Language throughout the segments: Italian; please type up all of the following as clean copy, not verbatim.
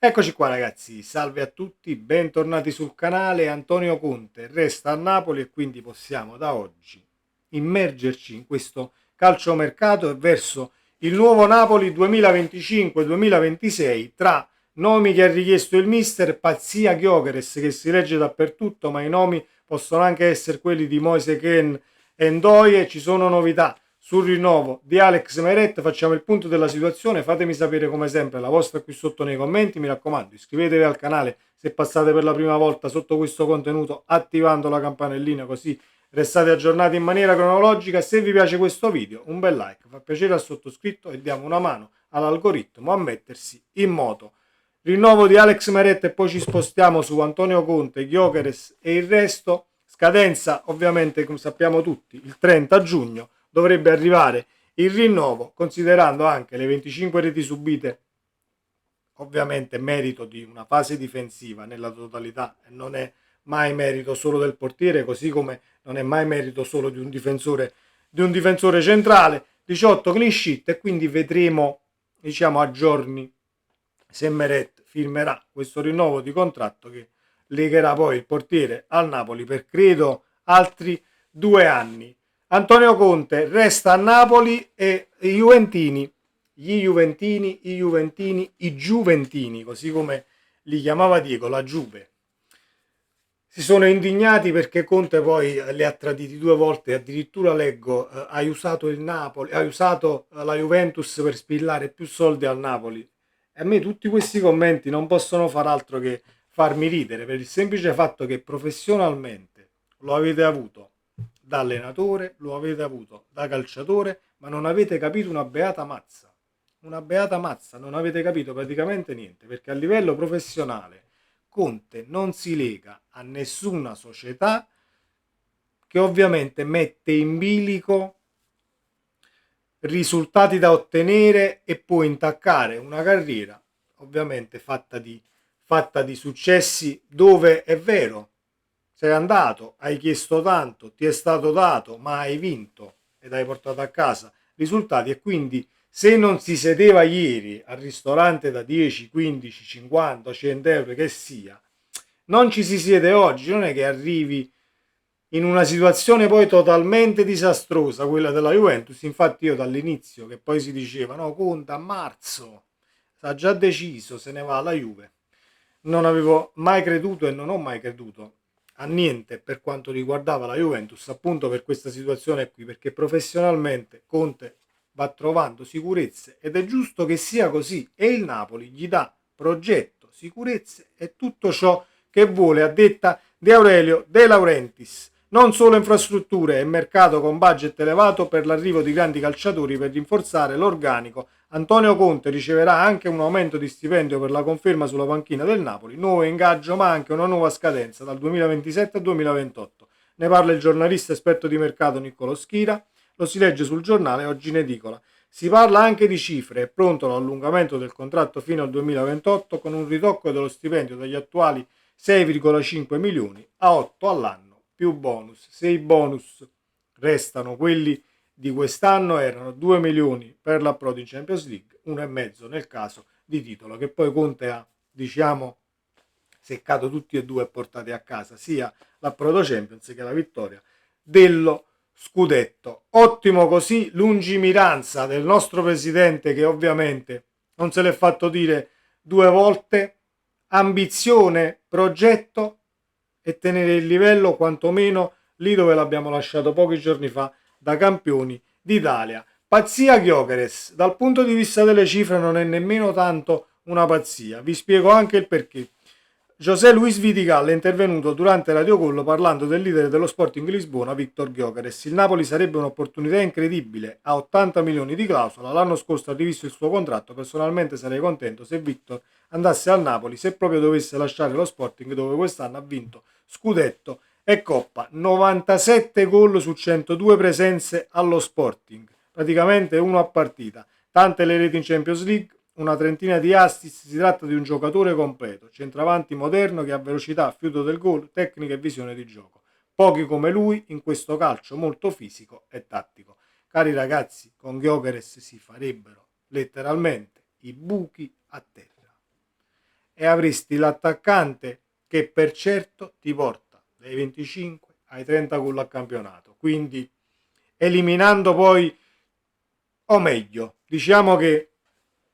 Eccoci qua ragazzi, salve a tutti, bentornati sul canale. Antonio Conte resta a Napoli e quindi possiamo da oggi immergerci in questo calciomercato e verso il nuovo Napoli 2025-2026 tra nomi che ha richiesto il mister, pazzia Gyökeres che si legge dappertutto, ma i nomi possono anche essere quelli di Moise Kean e Ndoye. Ci sono novità sul rinnovo di Alex Meret. Facciamo il punto della situazione, fatemi sapere come sempre la vostra qui sotto nei commenti, mi raccomando iscrivetevi al canale se passate per la prima volta sotto questo contenuto attivando la campanellina, così restate aggiornati in maniera cronologica. Se vi piace questo video un bel like fa piacere al sottoscritto e diamo una mano all'algoritmo a mettersi in moto. Rinnovo di Alex Meret e poi ci spostiamo su Antonio Conte, Gyökeres e il resto. Scadenza ovviamente come sappiamo tutti il 30 giugno. Dovrebbe arrivare il rinnovo, considerando anche le 25 reti subite, ovviamente merito di una fase difensiva nella totalità, e non è mai merito solo del portiere, così come non è mai merito solo di un difensore centrale. 18 clean sheet e quindi vedremo, diciamo, a giorni se Meret firmerà questo rinnovo di contratto che legherà poi il portiere al Napoli per credo altri 2 anni. Antonio Conte resta a Napoli e i Giuventini, così come li chiamava Diego, la Juve, si sono indignati perché Conte poi li ha traditi 2 volte, addirittura leggo ha usato il Napoli, ha usato la Juventus per spillare più soldi al Napoli. E a me tutti questi commenti non possono far altro che farmi ridere per il semplice fatto che professionalmente lo avete avuto da allenatore, lo avete avuto da calciatore, ma non avete capito una beata mazza. Una beata mazza, non avete capito praticamente niente, perché a livello professionale Conte non si lega a nessuna società che ovviamente mette in bilico risultati da ottenere e può intaccare una carriera ovviamente fatta di successi, dove è vero, sei andato, hai chiesto tanto, ti è stato dato, ma hai vinto ed hai portato a casa risultati. E quindi se non si sedeva ieri al ristorante da 10, 15, 50, 100 euro che sia, non ci si siede oggi. Non è che arrivi in una situazione poi totalmente disastrosa, quella della Juventus. Infatti io dall'inizio, che poi si diceva no, Conte a marzo ha già deciso, se ne va alla Juve, non avevo mai creduto e non ho mai creduto a niente per quanto riguardava la Juventus, appunto per questa situazione qui, perché professionalmente Conte va trovando sicurezze ed è giusto che sia così, e il Napoli gli dà progetto, sicurezze e tutto ciò che vuole, a detta di Aurelio De Laurentiis. Non solo infrastrutture e mercato con budget elevato per l'arrivo di grandi calciatori per rinforzare l'organico. Antonio Conte riceverà anche un aumento di stipendio per la conferma sulla panchina del Napoli, nuovo ingaggio ma anche una nuova scadenza dal 2027 al 2028. Ne parla il giornalista esperto di mercato Niccolò Schira, lo si legge sul giornale oggi in edicola. Si parla anche di cifre, è pronto l'allungamento del contratto fino al 2028 con un ritocco dello stipendio dagli attuali 6,5 milioni a 8 all'anno più bonus. Se i bonus restano quelli di quest'anno, erano 2 milioni per l'approdo in Champions League, 1,5 nel caso di titolo, che poi Conte ha, diciamo, seccato tutti e due e portati a casa, sia l'approdo Champions che la vittoria dello scudetto. Ottimo così lungimiranza del nostro presidente, che ovviamente non se l'è fatto dire 2 volte, ambizione, progetto e tenere il livello quantomeno lì dove l'abbiamo lasciato pochi giorni fa, da campioni d'Italia. Pazzia Gyökeres, dal punto di vista delle cifre non è nemmeno tanto una pazzia, vi spiego anche il perché. José Luis Vidigal è intervenuto durante Radio Gol parlando del leader dello Sporting Lisbona, Victor Gyökeres. Il Napoli sarebbe un'opportunità incredibile, a 80 milioni di clausola. L'anno scorso ha rivisto il suo contratto, personalmente sarei contento se Victor andasse al Napoli, se proprio dovesse lasciare lo Sporting, dove quest'anno ha vinto scudetto e coppa. 97 gol su 102 presenze allo Sporting, praticamente uno a partita. Tante le reti in Champions League, una trentina di assist. Si tratta di un giocatore completo, centravanti moderno che ha velocità, fiuto del gol, tecnica e visione di gioco. Pochi come lui in questo calcio molto fisico e tattico. Cari ragazzi, con Gyökeres si farebbero letteralmente i buchi a terra. e avresti l'attaccante che per certo ti porta dai 25 ai 30 gol a campionato, quindi eliminando poi, o meglio, diciamo che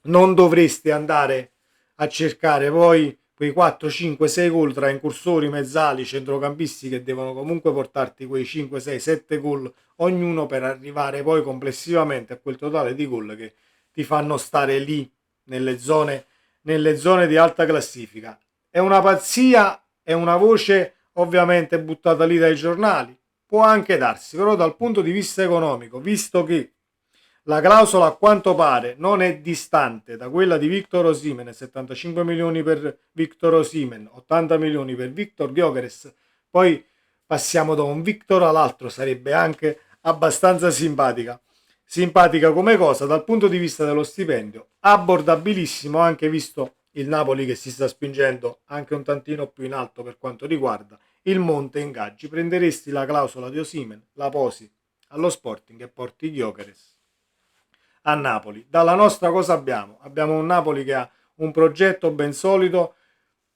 non dovresti andare a cercare poi quei 4, 5, 6 gol tra incursori, mezzali, centrocampisti che devono comunque portarti quei 5, 6, 7 gol ognuno per arrivare poi complessivamente a quel totale di gol che ti fanno stare lì nelle zone di alta classifica. È una pazzia, è una voce ovviamente buttata lì dai giornali, può anche darsi, però dal punto di vista economico, visto che la clausola a quanto pare non è distante da quella di Victor Osimhen, 75 milioni per Victor Osimhen, 80 milioni per Victor Gyökeres, poi passiamo da un Victor all'altro, sarebbe anche abbastanza simpatica come cosa dal punto di vista dello stipendio, abbordabilissimo anche visto il Napoli che si sta spingendo anche un tantino più in alto per quanto riguarda il monte ingaggi. Prenderesti la clausola di Osimhen, la posi allo Sporting e porti Gyökeres a Napoli. Dalla nostra cosa abbiamo? Abbiamo un Napoli che ha un progetto ben solido,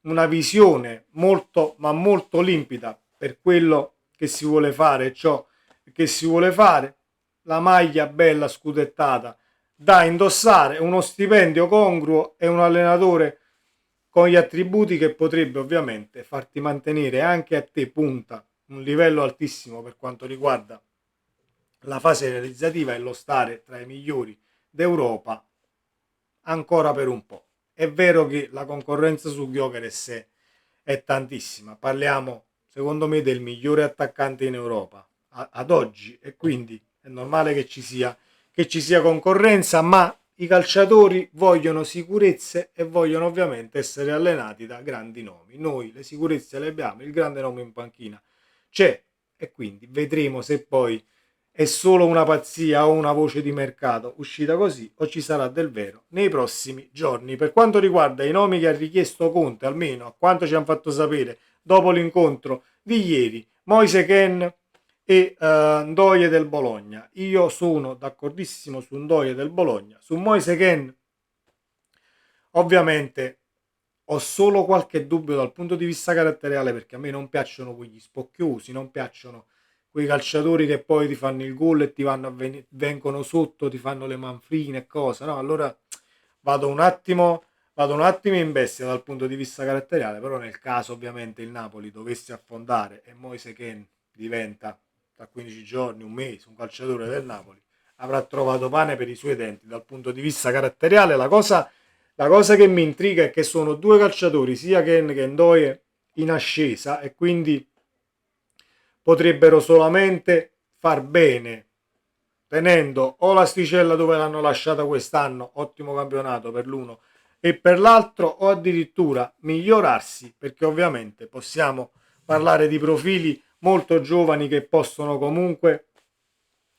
una visione molto ma molto limpida per quello che si vuole fare, ciò che si vuole fare, la maglia bella scudettata da indossare, uno stipendio congruo e un allenatore con gli attributi che potrebbe ovviamente farti mantenere anche a te punta un livello altissimo per quanto riguarda la fase realizzativa e lo stare tra i migliori d'Europa ancora per un po'. È vero che la concorrenza su Gyökeres è tantissima, parliamo secondo me del migliore attaccante in Europa ad oggi e quindi è normale che ci sia concorrenza, ma i calciatori vogliono sicurezze e vogliono ovviamente essere allenati da grandi nomi. Noi le sicurezze le abbiamo, il grande nome in panchina c'è e quindi vedremo se poi è solo una pazzia o una voce di mercato uscita così o ci sarà del vero nei prossimi giorni. Per quanto riguarda i nomi che ha richiesto Conte, almeno a quanto ci hanno fatto sapere dopo l'incontro di ieri, Moise Kean e Ndoye del Bologna. Io sono d'accordissimo su Ndoye del Bologna. Su Moise Kean ovviamente ho solo qualche dubbio dal punto di vista caratteriale perché a me non piacciono quegli spocchiosi, non piacciono quei calciatori che poi ti fanno il gol e ti vengono sotto, ti fanno le manfrine e cose, no? Allora vado un attimo, vado un attimo in bestia dal punto di vista caratteriale, però nel caso ovviamente il Napoli dovesse affondare e Moise Kean diventa tra 15 giorni, un mese, un calciatore del Napoli, avrà trovato pane per i suoi denti dal punto di vista caratteriale. La cosa che mi intriga è che sono due calciatori, sia Kean che Ndoye, in ascesa e quindi potrebbero solamente far bene tenendo o l'asticella dove l'hanno lasciata quest'anno, ottimo campionato per l'uno e per l'altro, o addirittura migliorarsi, perché ovviamente possiamo parlare di profili molto giovani che possono comunque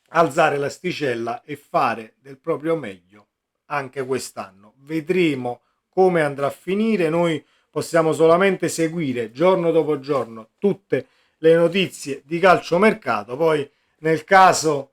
alzare l'asticella e fare del proprio meglio anche quest'anno. Vedremo come andrà a finire, noi possiamo solamente seguire giorno dopo giorno tutte le notizie di calciomercato, poi nel caso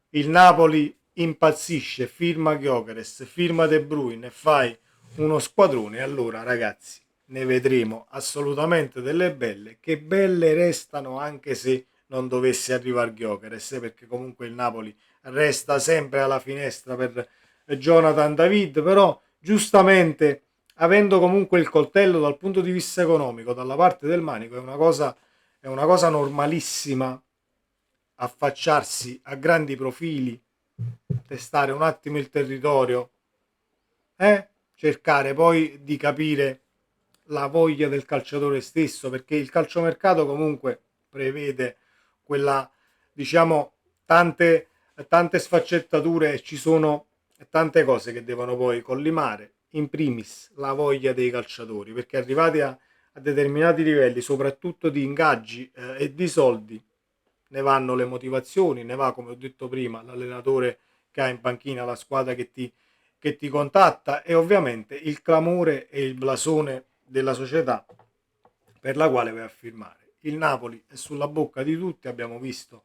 il Napoli impazzisce, firma Gyökeres, firma De Bruyne e fai uno squadrone, allora ragazzi ne vedremo assolutamente delle belle, che belle restano anche se non dovesse arrivare Gyökeres, perché comunque il Napoli resta sempre alla finestra per Jonathan David, però giustamente avendo comunque il coltello dal punto di vista economico dalla parte del manico è una cosa normalissima affacciarsi a grandi profili, testare un attimo il territorio, cercare poi di capire la voglia del calciatore stesso, perché il calciomercato comunque prevede quella, diciamo, tante sfaccettature e ci sono tante cose che devono poi collimare, in primis la voglia dei calciatori, perché arrivati a determinati livelli, soprattutto di ingaggi e di soldi, ne vanno le motivazioni, ne va, come ho detto prima, l'allenatore che ha in panchina, la squadra che ti contatta e ovviamente il clamore e il blasone della società per la quale vai a firmare. Il Napoli è sulla bocca di tutti, abbiamo visto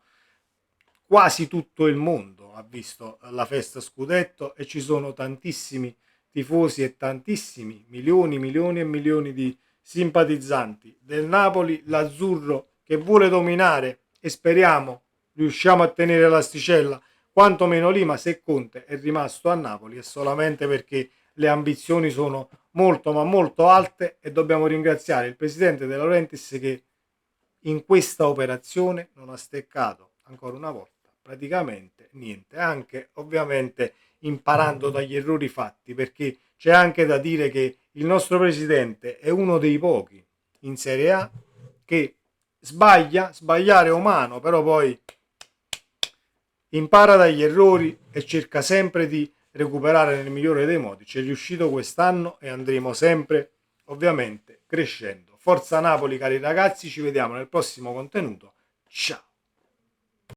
quasi tutto il mondo ha visto la festa scudetto e ci sono tantissimi tifosi e tantissimi milioni e milioni di simpatizzanti del Napoli, l'azzurro che vuole dominare, e speriamo riusciamo a tenere l'asticella quantomeno lì, ma se Conte è rimasto a Napoli è solamente perché le ambizioni sono molto ma molto alte, e dobbiamo ringraziare il presidente De Laurentiis che in questa operazione non ha steccato ancora una volta praticamente niente, anche ovviamente imparando dagli errori fatti, perché c'è anche da dire che il nostro presidente è uno dei pochi in Serie A che sbagliare è umano, però poi impara dagli errori e cerca sempre di recuperare nel migliore dei modi. Ci è riuscito quest'anno e andremo sempre ovviamente crescendo. Forza Napoli, cari ragazzi, ci vediamo nel prossimo contenuto. Ciao!